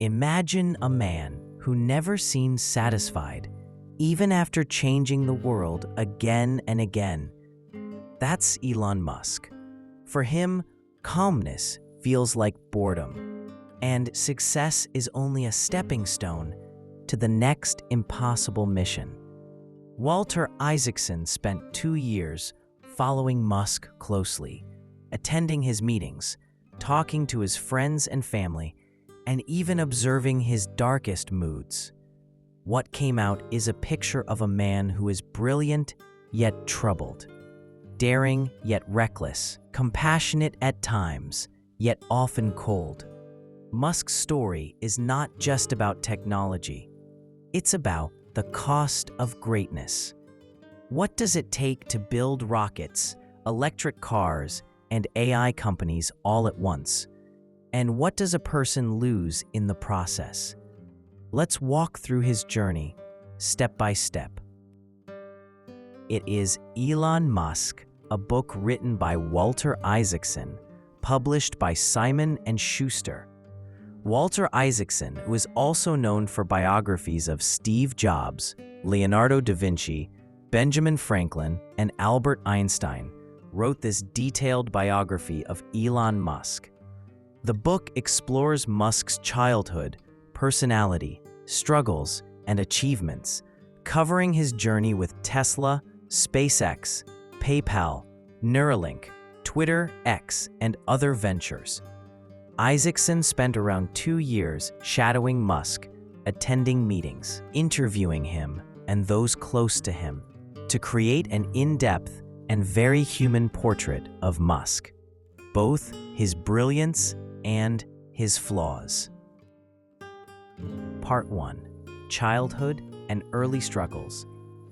Imagine a man who never seems satisfied, even after changing the world again and again. That's Elon Musk. For him, calmness feels like boredom, and success is only a stepping stone to the next impossible mission. Walter Isaacson spent 2 years following Musk closely, attending his meetings, talking to his friends and family, and even observing his darkest moods. What came out is a picture of a man who is brilliant yet troubled, daring yet reckless, compassionate at times, yet often cold. Musk's story is not just about technology. It's about the cost of greatness. What does it take to build rockets, electric cars, and AI companies all at once? And what does a person lose in the process? Let's walk through his journey, step by step. It is Elon Musk, a book written by Walter Isaacson, published by Simon & Schuster. Walter Isaacson, who is also known for biographies of Steve Jobs, Leonardo da Vinci, Benjamin Franklin, and Albert Einstein, wrote this detailed biography of Elon Musk. The book explores Musk's childhood, personality, struggles, and achievements, covering his journey with Tesla, SpaceX, PayPal, Neuralink, Twitter, X, and other ventures. Isaacson spent around 2 years shadowing Musk, attending meetings, interviewing him and those close to him, to create an in-depth and very human portrait of Musk, both his brilliance and his flaws. Part 1. Childhood and Early Struggles.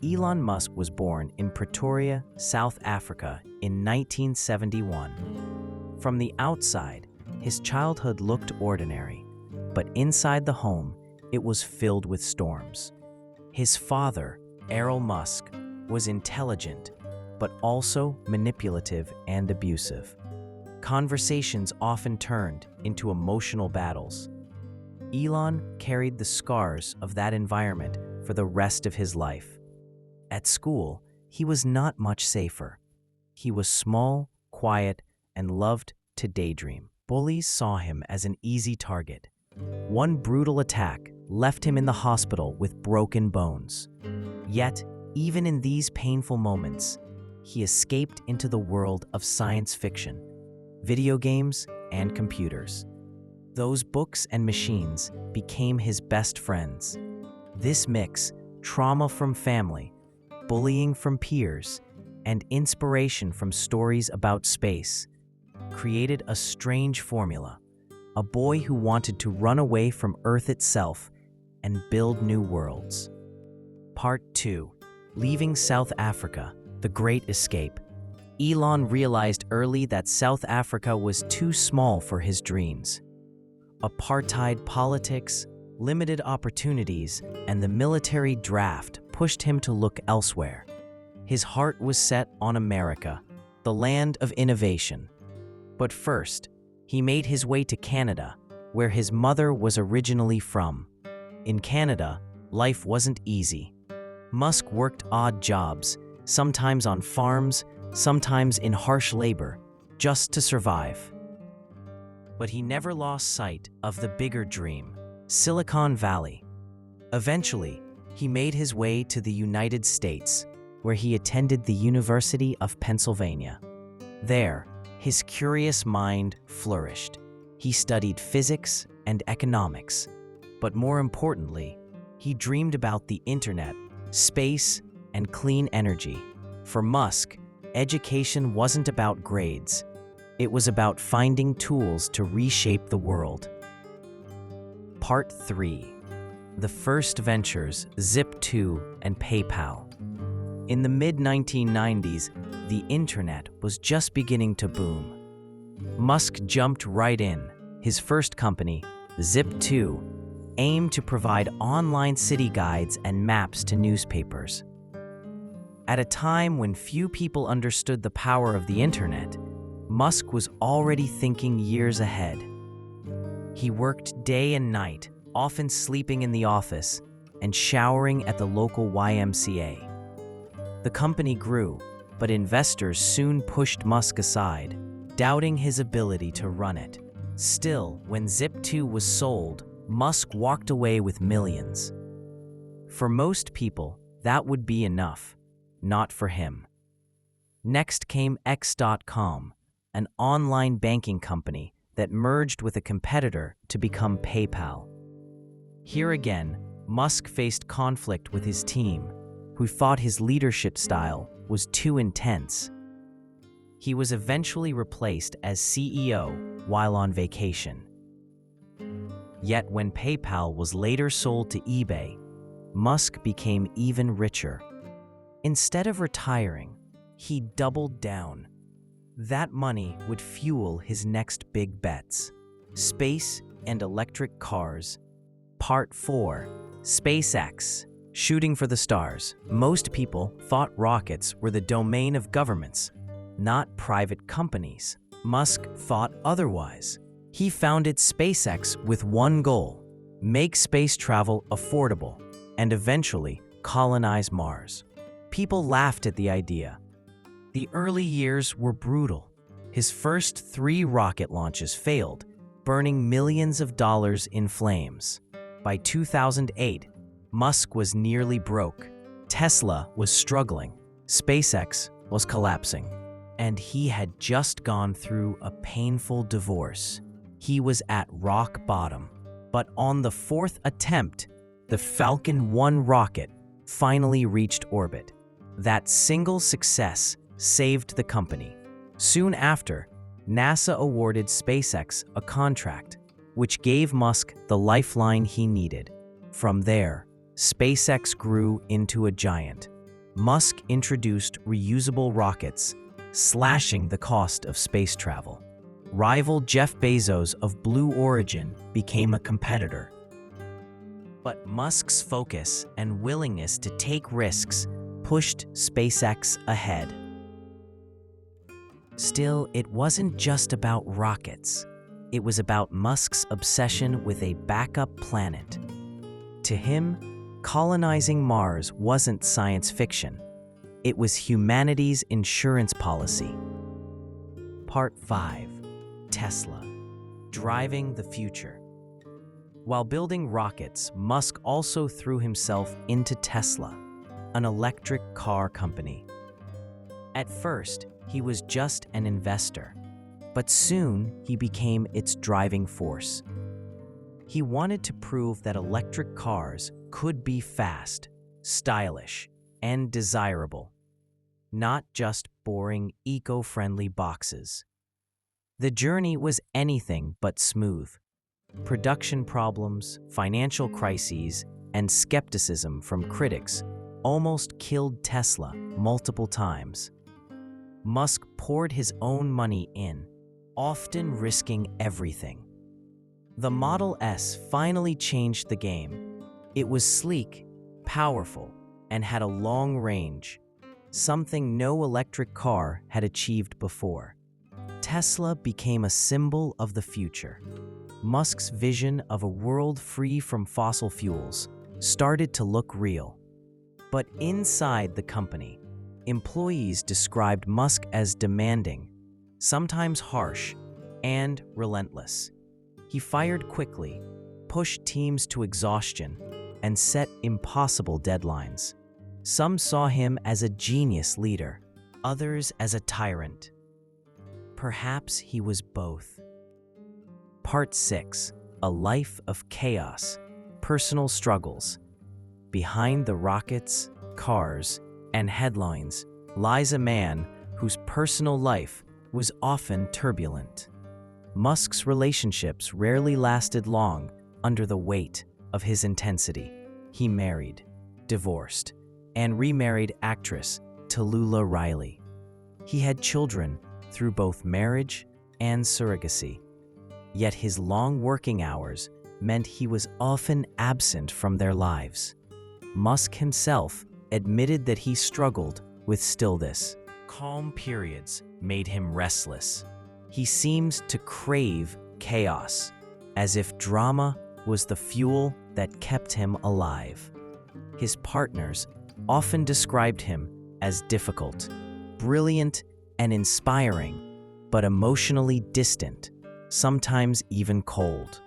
Elon Musk was born in Pretoria, South Africa in 1971. From the outside, his childhood looked ordinary, but inside the home, it was filled with storms. His father, Elon Musk, was intelligent, but also manipulative and abusive. Conversations often turned into emotional battles. Elon carried the scars of that environment for the rest of his life. At school, he was not much safer. He was small, quiet, and loved to daydream. Bullies saw him as an easy target. One brutal attack left him in the hospital with broken bones. Yet, even in these painful moments, he escaped into the world of science fiction, video games, and computers. Those books and machines became his best friends. This mix, trauma from family, bullying from peers, and inspiration from stories about space, created a strange formula, a boy who wanted to run away from Earth itself and build new worlds. Part 2. Leaving South Africa, the Great Escape. Elon realized early that South Africa was too small for his dreams. Apartheid politics, limited opportunities, and the military draft pushed him to look elsewhere. His heart was set on America, the land of innovation. But first, he made his way to Canada, where his mother was originally from. In Canada, life wasn't easy. Musk worked odd jobs, sometimes on farms, sometimes in harsh labor, just to survive. But he never lost sight of the bigger dream, Silicon Valley. Eventually, he made his way to the United States, where he attended the University of Pennsylvania. There, his curious mind flourished. He studied physics and economics, but more importantly, he dreamed about the internet, space, and clean energy. For Musk, education wasn't about grades. It was about finding tools to reshape the world. Part 3. The first ventures, Zip2 and PayPal. In the mid-1990s, the internet was just beginning to boom. Musk jumped right in. His first company, Zip2, aimed to provide online city guides and maps to newspapers. At a time when few people understood the power of the internet, Musk was already thinking years ahead. He worked day and night, often sleeping in the office and showering at the local YMCA. The company grew, but investors soon pushed Musk aside, doubting his ability to run it. Still, when Zip2 was sold, Musk walked away with millions. For most people, that would be enough. Not for him. Next came X.com, an online banking company that merged with a competitor to become PayPal. Here again, Musk faced conflict with his team, who thought his leadership style was too intense. He was eventually replaced as CEO while on vacation. Yet when PayPal was later sold to eBay, Musk became even richer. Instead of retiring, he doubled down. That money would fuel his next big bets: space and electric cars. Part 4. SpaceX. Shooting for the stars. Most people thought rockets were the domain of governments, not private companies. Musk thought otherwise. He founded SpaceX with one goal: make space travel affordable and eventually colonize Mars. People laughed at the idea. The early years were brutal. His first 3 rocket launches failed, burning millions of dollars in flames. By 2008, Musk was nearly broke. Tesla was struggling. SpaceX was collapsing. And he had just gone through a painful divorce. He was at rock bottom. But on the 4th attempt, the Falcon 1 rocket finally reached orbit. That single success saved the company. Soon after, NASA awarded SpaceX a contract, which gave Musk the lifeline he needed. From there, SpaceX grew into a giant. Musk introduced reusable rockets, slashing the cost of space travel. Rival Jeff Bezos of Blue Origin became a competitor. But Musk's focus and willingness to take risks pushed SpaceX ahead. Still, it wasn't just about rockets. It was about Musk's obsession with a backup planet. To him, colonizing Mars wasn't science fiction. It was humanity's insurance policy. Part 5. Tesla. Driving the future. While building rockets, Musk also threw himself into Tesla, an electric car company. At first, he was just an investor, but soon he became its driving force. He wanted to prove that electric cars could be fast, stylish, and desirable, not just boring, eco-friendly boxes. The journey was anything but smooth. Production problems, financial crises, and skepticism from critics almost killed Tesla multiple times. Musk poured his own money in, often risking everything. The Model S finally changed the game. It was sleek, powerful, and had a long range, something no electric car had achieved before. Tesla became a symbol of the future. Musk's vision of a world free from fossil fuels started to look real. But inside the company, employees described Musk as demanding, sometimes harsh, and relentless. He fired quickly, pushed teams to exhaustion, and set impossible deadlines. Some saw him as a genius leader, others as a tyrant. Perhaps he was both. Part 6. A life of chaos, personal struggles. Behind the rockets, cars, and headlines lies a man whose personal life was often turbulent. Musk's relationships rarely lasted long under the weight of his intensity. He married, divorced, and remarried actress Tallulah Riley. He had children through both marriage and surrogacy. Yet his long working hours meant he was often absent from their lives. Musk himself admitted that he struggled with stillness. Calm periods made him restless. He seemed to crave chaos, as if drama was the fuel that kept him alive. His partners often described him as difficult, brilliant, and inspiring, but emotionally distant, sometimes even cold.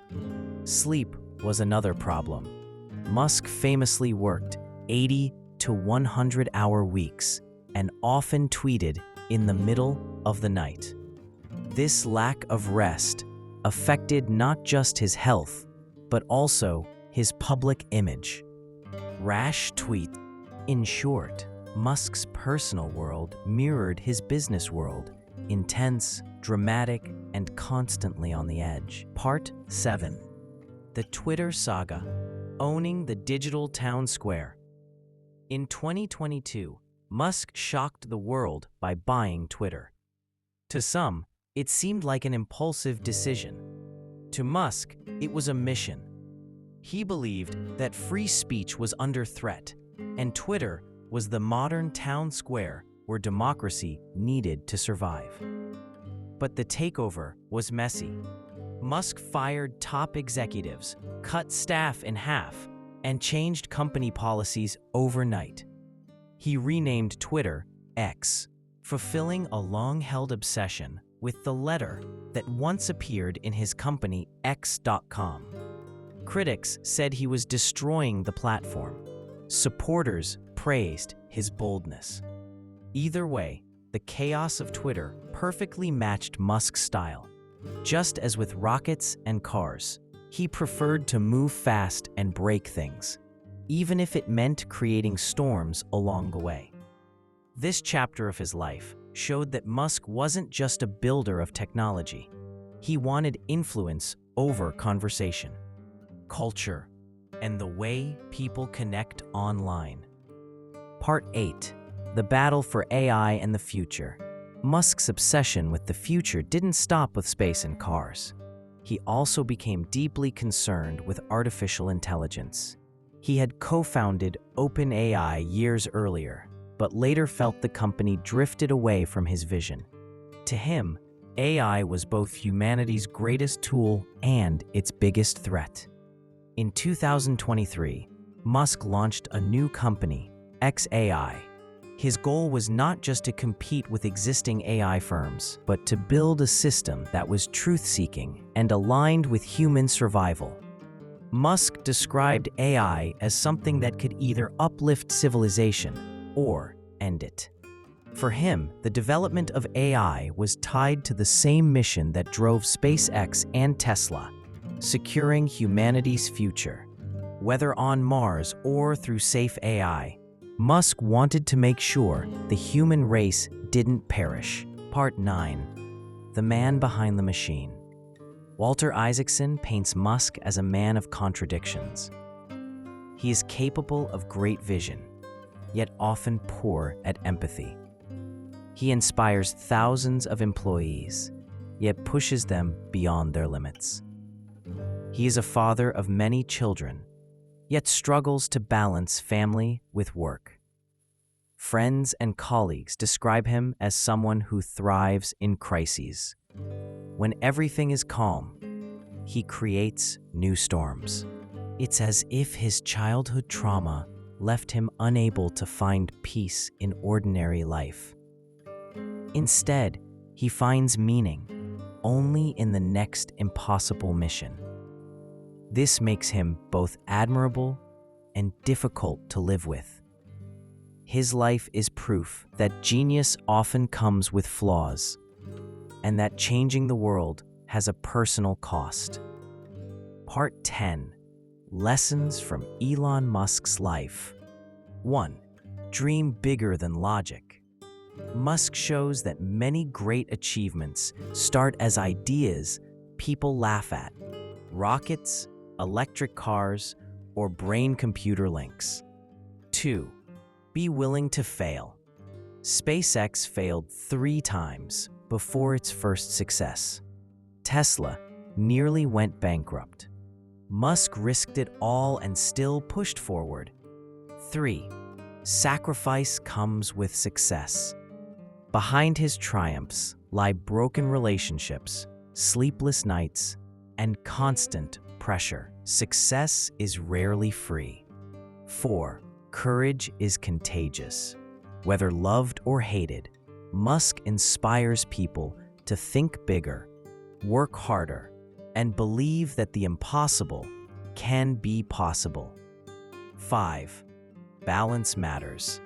Sleep was another problem. Musk famously worked 80 to 100-hour weeks and often tweeted in the middle of the night. This lack of rest affected not just his health, but also his public image. Rash tweets. In short, Musk's personal world mirrored his business world, intense, dramatic, and constantly on the edge. Part 7. The Twitter Saga, owning the digital town square. In 2022, Musk shocked the world by buying Twitter. To some, it seemed like an impulsive decision. To Musk, it was a mission. He believed that free speech was under threat, and Twitter was the modern town square where democracy needed to survive. But the takeover was messy. Musk fired top executives, cut staff in half, and changed company policies overnight. He renamed Twitter X, fulfilling a long-held obsession with the letter that once appeared in his company X.com. Critics said he was destroying the platform. Supporters praised his boldness. Either way, the chaos of Twitter perfectly matched Musk's style. Just as with rockets and cars, he preferred to move fast and break things, even if it meant creating storms along the way. This chapter of his life showed that Musk wasn't just a builder of technology. He wanted influence over conversation, culture, and the way people connect online. Part 8. The Battle for AI and the Future. Musk's obsession with the future didn't stop with space and cars. He also became deeply concerned with artificial intelligence. He had co-founded OpenAI years earlier, but later felt the company drifted away from his vision. To him, AI was both humanity's greatest tool and its biggest threat. In 2023, Musk launched a new company, xAI. His goal was not just to compete with existing AI firms, but to build a system that was truth-seeking and aligned with human survival. Musk described AI as something that could either uplift civilization or end it. For him, the development of AI was tied to the same mission that drove SpaceX and Tesla, securing humanity's future. Whether on Mars or through safe AI, Musk wanted to make sure the human race didn't perish. Part 9. The Man Behind the Machine. Walter Isaacson paints Musk as a man of contradictions. He is capable of great vision, yet often poor at empathy. He inspires thousands of employees, yet pushes them beyond their limits. He is a father of many children, yet struggles to balance family with work. Friends and colleagues describe him as someone who thrives in crises. When everything is calm, he creates new storms. It's as if his childhood trauma left him unable to find peace in ordinary life. Instead, he finds meaning only in the next impossible mission. This makes him both admirable and difficult to live with. His life is proof that genius often comes with flaws, and that changing the world has a personal cost. Part 10. Lessons from Elon Musk's life. 1. Dream bigger than logic. Musk shows that many great achievements start as ideas people laugh at. Rockets, electric cars, or brain-computer links. 2. Be willing to fail. SpaceX failed 3 times before its first success. Tesla nearly went bankrupt. Musk risked it all and still pushed forward. 3. Sacrifice comes with success. Behind his triumphs lie broken relationships, sleepless nights, and constant pressure. Success is rarely free. 4. Courage is contagious. Whether loved or hated, Musk inspires people to think bigger, work harder, and believe that the impossible can be possible. 5. Balance matters.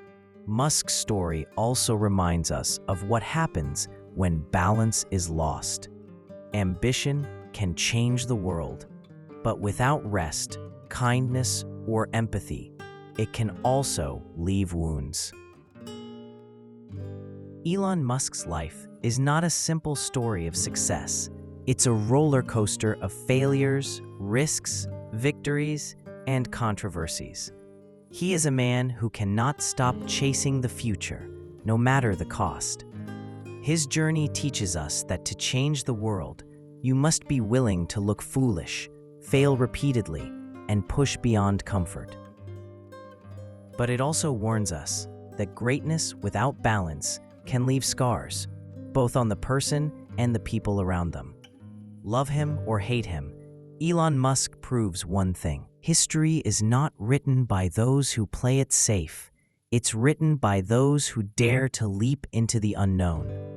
Musk's story also reminds us of what happens when balance is lost. Ambition can change the world, but without rest, kindness, or empathy, it can also leave wounds. Elon Musk's life is not a simple story of success. It's a roller coaster of failures, risks, victories, and controversies. He is a man who cannot stop chasing the future, no matter the cost. His journey teaches us that to change the world, you must be willing to look foolish, fail repeatedly, and push beyond comfort. But it also warns us that greatness without balance can leave scars, both on the person and the people around them. Love him or hate him, Elon Musk proves one thing. History is not written by those who play it safe. It's written by those who dare to leap into the unknown.